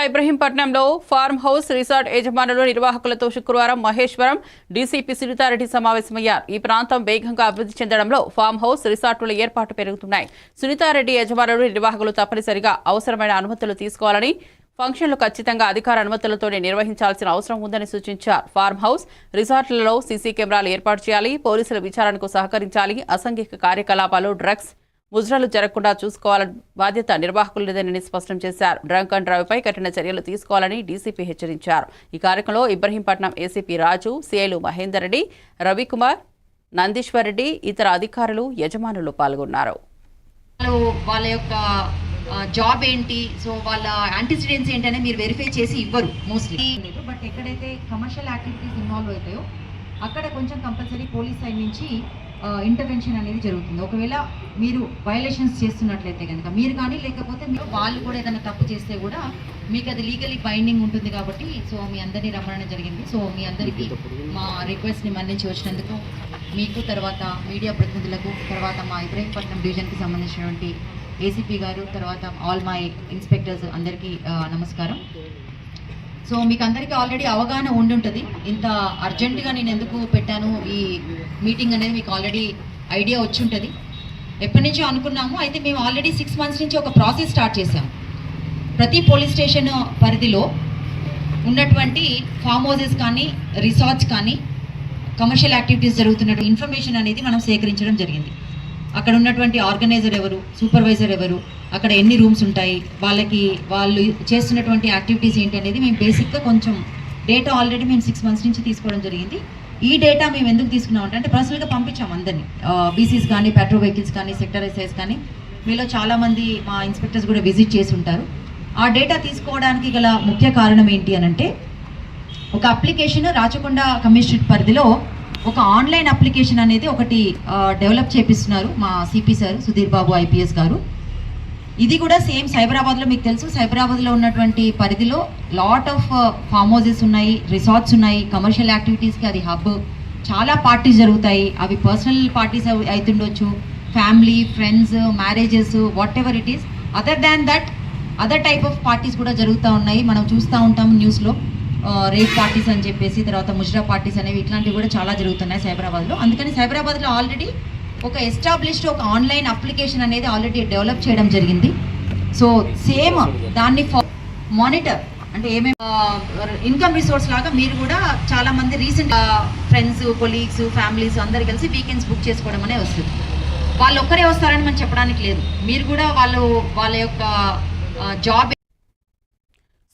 ఇబ్రహీంపట్నంలో farm house resort యజమానులు నిర్వాహకులతో శుక్రవారం Maheshwaram DCP Sunitha Reddy సమావేశమయ్యారు. ఈ ప్రాంతం వేగంగా అభివృద్ధి చెందడంలో ఫార్మ్ హౌస్ రిసార్టుల ఏర్పాటు పెరుగుతున్నాయి. సునీతారెడ్డి యజమానులు నిర్వాహకులు తప్పనిసరిగా అవసరమైన అనుమతులు తీసుకోవాలని, ఫంక్షన్లు ఖచ్చితంగా అధికార అనుమతులతోనే నిర్వహించాల్సిన అవసరం ఉందని సూచించారు. ఫార్మ్ హౌస్ రిసార్టులలో సీసీ కెమెరాలు ఏర్పాటు చేయాలి, పోలీసుల విచారణకు సహకరించాలి, అసాంఘిక కార్యకలాపాలు, డ్రగ్స్ ముద్రలు జరగకుండా చూసుకోవాలని బాధ్యత నిర్వాహకులదేనని స్పష్టం చేశారు. డ్రంక్ అండ్ డ్రైవ్ పై కఠిన చర్యలు తీసుకోవాలని డీసీపీ హెచ్చరించారు. ఈ కార్యక్రమంలో ఇబ్రహీంపట్నం ఏసీపీ రాజు, సీఐలు మహేందర్ రెడ్డి, రవికుమార్, నందీశ్వర్ రెడ్డి, ఇతర అధికారులు, యజమానులు పాల్గొన్నారు. వాళ్ళ యొక్క జాబ్ ఏంటి, సో వాళ్ళ యాంటిసిడెంట్స్ ఏంటనే మీరు వెరిఫై చేసి ఇవ్వరు మోస్ట్లీ. బట్ ఎక్కడైతే కమర్షియల్ యాక్టివిటీస్ ఇన్వాల్వ్ అవుతాయో అక్కడ కొంచెం కంపల్సరీ పోలీస్ సైడ్ నుంచి ఇంటర్వెన్షన్ అనేది జరుగుతుంది. ఒకవేళ మీరు వయలేషన్స్ చేస్తున్నట్లయితే కనుక మీరు కానీ, లేకపోతే మీరు వాళ్ళు కూడా ఏదైనా తప్పు చేస్తే కూడా మీకు అది లీగలీ బైండింగ్ ఉంటుంది కాబట్టి సో మీ అందరినీ రమ్మడం జరిగింది. సో మీ అందరికీ మా రిక్వెస్ట్ని మన్నించి వచ్చినందుకు మీకు, తర్వాత మీడియా ప్రతినిధులకు, తర్వాత మా ఇబ్రహీంపట్నం డివిజన్కి సంబంధించినటువంటి ఏసీపీ గారు, తర్వాత ఆల్ మై ఇన్స్పెక్టర్స్ అందరికీ నమస్కారం. సో మీకు అందరికీ ఆల్రెడీ అవగాహన ఉండుంటుంది ఇంత అర్జెంటుగా నేను ఎందుకు పెట్టాను ఈ మీటింగ్ అనేది మీకు ఆల్రెడీ ఐడియా వచ్చి ఉంటుంది. ఎప్పటి నుంచో అనుకున్నాము, అయితే మేము ఆల్రెడీ 6 months నుంచి ఒక ప్రాసెస్ స్టార్ట్ చేసాము. ప్రతి పోలీస్ స్టేషన్ పరిధిలో ఉన్నటువంటి ఫామ్ హౌసెస్ కానీ, రిసార్ట్స్ కానీ, కమర్షియల్ యాక్టివిటీస్ జరుగుతున్న ఇన్ఫర్మేషన్ అనేది మనం సేకరించడం జరిగింది. అక్కడ ఉన్నటువంటి ఆర్గనైజర్ ఎవరు, సూపర్వైజర్ ఎవరు, అక్కడ ఎన్ని రూమ్స్ ఉంటాయి, వాళ్ళు చేస్తున్నటువంటి యాక్టివిటీస్ ఏంటి అనేది మేము బేసిక్గా కొంచెం డేటా ఆల్రెడీ మేము 6 months నుంచి తీసుకోవడం జరిగింది. ఈ డేటా మేము ఎందుకు తీసుకున్నామంటే, అంటే పర్సనల్గా పంపించాము అందరినీ, బీసీస్ కానీ, పెట్రో వెహికల్స్ కానీ, సెక్టర్ ఎస్ఐస్ కానీ, మీలో చాలామంది మా ఇన్స్పెక్టర్స్ కూడా విజిట్ చేసి ఉంటారు. ఆ డేటా తీసుకోవడానికి గల ముఖ్య కారణం ఏంటి అని అంటే, ఒక అప్లికేషన్ రాచకొండ కమిషనరేట్ పరిధిలో ఒక ఆన్లైన్ అప్లికేషన్ అనేది ఒకటి డెవలప్ చేపిస్తున్నారు మా CP sir Sudheer Babu IPS గారు. ఇది కూడా సేమ్ సైబరాబాద్లో మీకు తెలుసు, సైబరాబాద్లో ఉన్నటువంటి పరిధిలో లాట్ ఆఫ్ ఫామ్ హౌసెస్ ఉన్నాయి, రిసార్ట్స్ ఉన్నాయి, కమర్షియల్ యాక్టివిటీస్కి అది హబ్. చాలా పార్టీస్ జరుగుతాయి, అవి పర్సనల్ పార్టీస్ అవుతుండొచ్చు, family, friends, marriages, whatever it is. Other than that other type of parties కూడా జరుగుతూ ఉన్నాయి. మనం చూస్తూ ఉంటాం న్యూస్లో, రేప్ పార్టీస్ అని చెప్పేసి, తర్వాత ముజ్రా పార్టీస్ అనేవి, ఇట్లాంటివి కూడా చాలా జరుగుతున్నాయి సైబరాబాద్లో. అందుకని సైబరాబాద్లో ఆల్రెడీ ఒక ఎస్టాబ్లిష్డ్ ఒక ఆన్లైన్ అప్లికేషన్ అనేది ఆల్రెడీ డెవలప్ చేయడం జరిగింది. సో సేమ్ దాన్ని మానిటర్ అంటే ఏమేమి ఇన్కమ్ రిసోర్స్ లాగా మీరు కూడా చాలామంది రీసెంట్ ఫ్రెండ్స్, కొలీగ్స్, ఫ్యామిలీస్ అందరు కలిసి వీకెండ్స్ బుక్ చేసుకోవడం అనే వస్తుంది. వాళ్ళు ఒక్కరే వస్తారని మనం చెప్పడానికి లేదు, మీరు కూడా వాళ్ళ యొక్క జాబ్